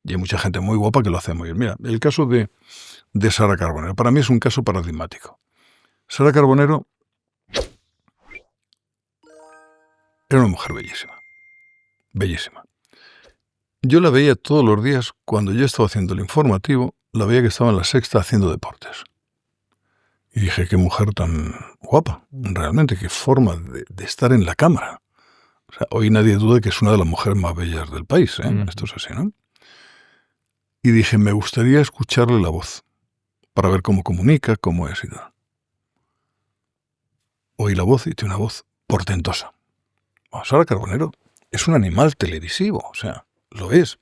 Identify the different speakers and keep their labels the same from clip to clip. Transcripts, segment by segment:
Speaker 1: Y hay mucha gente muy guapa que lo hace muy bien. Mira, el caso de Sara Carbonero, para mí es un caso paradigmático. Sara Carbonero era una mujer bellísima, bellísima. Yo la veía todos los días, cuando yo estaba haciendo el informativo, la veía que estaba en La Sexta haciendo deportes. Y dije, qué mujer tan guapa, realmente, qué forma de estar en la cámara. O sea, hoy nadie duda de que es una de las mujeres más bellas del país, ¿eh? Esto es así, ¿no? Y dije, me gustaría escucharle la voz, para ver cómo comunica, cómo es y tal. Oí la voz y tiene una voz portentosa. Bueno, Sara Carbonero es un animal televisivo, o sea, lo es.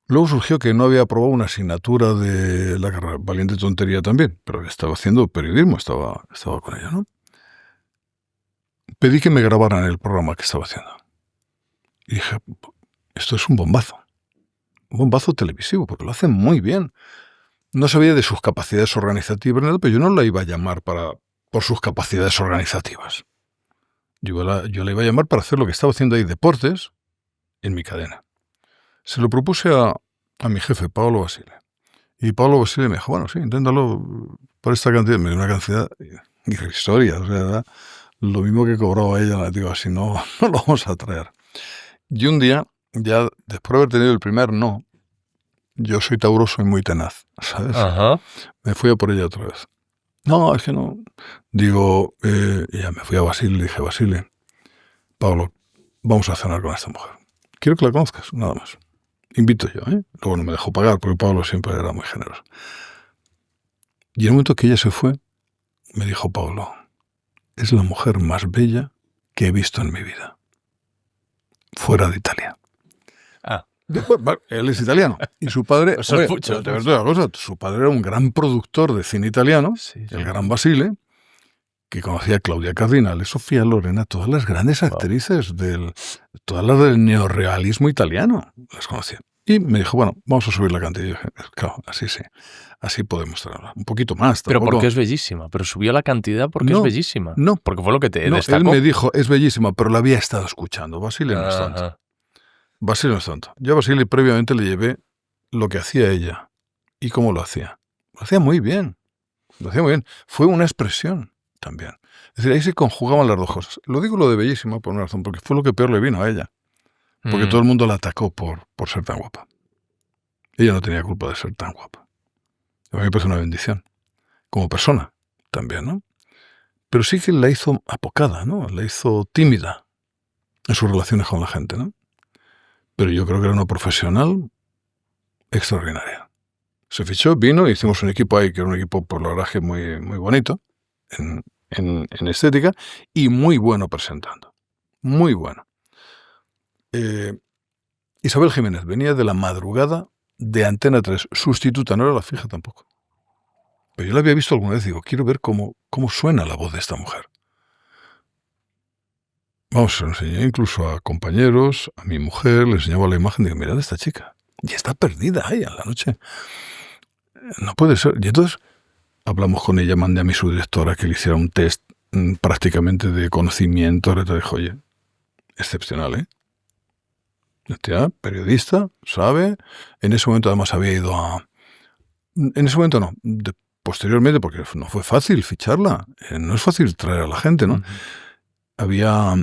Speaker 1: Luego surgió que no había aprobado una asignatura de la carrera, valiente tontería también, pero estaba haciendo periodismo, estaba con ella, ¿no? Pedí que me grabaran el programa que estaba haciendo. Y dije, esto es un bombazo televisivo, porque lo hacen muy bien. No sabía de sus capacidades organizativas, pero yo no la iba a llamar por sus capacidades organizativas. Yo la iba a llamar para hacer lo que estaba haciendo ahí, deportes, en mi cadena. Se lo propuse a mi jefe, Paolo Basile. Y Paolo Basile me dijo, bueno, sí, inténtalo por esta cantidad. Me dio una cantidad irrisoria, o sea, lo mismo que cobraba ella, digo, así no lo vamos a traer. Y un día, ya después de haber tenido el primer no, yo soy Tauro, soy muy tenaz, ¿sabes?
Speaker 2: Ajá.
Speaker 1: Me fui a por ella otra vez. No, es que no. Digo, ya me fui a Basile, le dije, Basile, Pablo, vamos a cenar con esta mujer. Quiero que la conozcas, nada más. Invito yo, ¿eh? Luego no me dejó pagar, porque Pablo siempre era muy generoso. Y en el momento que ella se fue, me dijo Pablo, es la mujer más bella que he visto en mi vida. Fuera de Italia.
Speaker 2: Ah.
Speaker 1: Él es italiano. Y su padre,
Speaker 2: Eso es mucho.
Speaker 1: te voy a una cosa, su padre era un gran productor de cine italiano,
Speaker 2: Sí.
Speaker 1: el gran Basile, que conocía a Claudia Cardinale, Sofía Loren, todas las grandes actrices todas las del neorrealismo italiano, las conocía. Y me dijo, bueno, vamos a subir la cantidad. Y yo dije, claro, así sí, así podemos traerla. Un poquito más.
Speaker 2: Pero
Speaker 1: tampoco.
Speaker 2: porque es bellísima, pero subió la cantidad porque es bellísima.
Speaker 1: No.
Speaker 2: Porque fue lo que te destacó.
Speaker 1: Él me dijo, es bellísima, pero la había estado escuchando. Basile no es tonto. Basile no es tonto. Yo a Basile previamente le llevé lo que hacía ella y cómo lo hacía. Lo hacía muy bien. Fue una expresión también. Es decir, ahí se conjugaban las dos cosas. Lo digo lo de bellísima por una razón, porque fue lo que peor le vino a ella. Porque todo el mundo la atacó por ser tan guapa. Ella no tenía culpa de ser tan guapa. A mí me parece una bendición. Como persona también, ¿no? Pero sí que la hizo apocada, ¿no? La hizo tímida en sus relaciones con la gente, ¿no? Pero yo creo que era una profesional extraordinaria. Se fichó, vino, hicimos un equipo ahí, que era un equipo, por la verdad, que muy, muy bonito en estética y muy bueno presentando. Muy bueno. Isabel Jiménez venía de la madrugada de Antena 3, sustituta, no era la fija tampoco. Pero yo la había visto alguna vez y digo, quiero ver cómo suena la voz de esta mujer. Vamos, se lo enseñé incluso a compañeros, a mi mujer, le enseñaba la imagen y digo, mirad esta chica. Y está perdida ahí en la noche. No puede ser. Y entonces hablamos con ella, mandé a mi subdirectora que le hiciera un test prácticamente de conocimiento. Le dijo, oye, excepcional, ¿eh? Tía, periodista, sabe. En ese momento además había ido en ese momento no, posteriormente, porque no fue fácil ficharla. No es fácil traer a la gente, ¿no? Había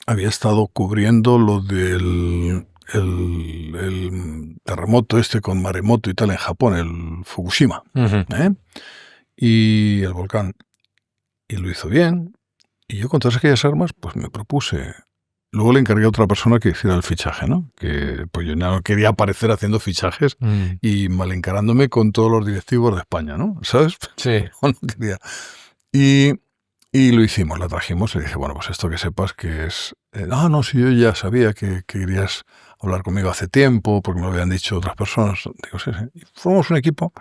Speaker 1: estado cubriendo lo del el terremoto con maremoto y tal en Japón, el Fukushima, y el volcán. Y lo hizo bien. Y yo con todas aquellas armas, pues me propuse. Luego le encargué a otra persona que hiciera el fichaje, ¿no? Que pues yo no quería aparecer haciendo fichajes y mal encarándome con todos los directivos de España, ¿no? ¿Sabes?
Speaker 2: Sí.
Speaker 1: No quería. Y lo hicimos, la trajimos y dije, bueno, pues esto que sepas que es... no, si yo ya sabía que querías hablar conmigo hace tiempo, porque me lo habían dicho otras personas. Digo, sí. Y formamos un equipo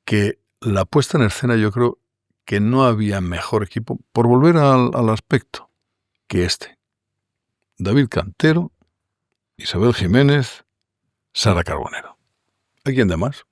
Speaker 1: que la puesta en escena, yo creo que no había mejor equipo, por volver al aspecto, que este. David Cantero, Isabel Jiménez, Sara Carbonero. ¿Hay quién de más?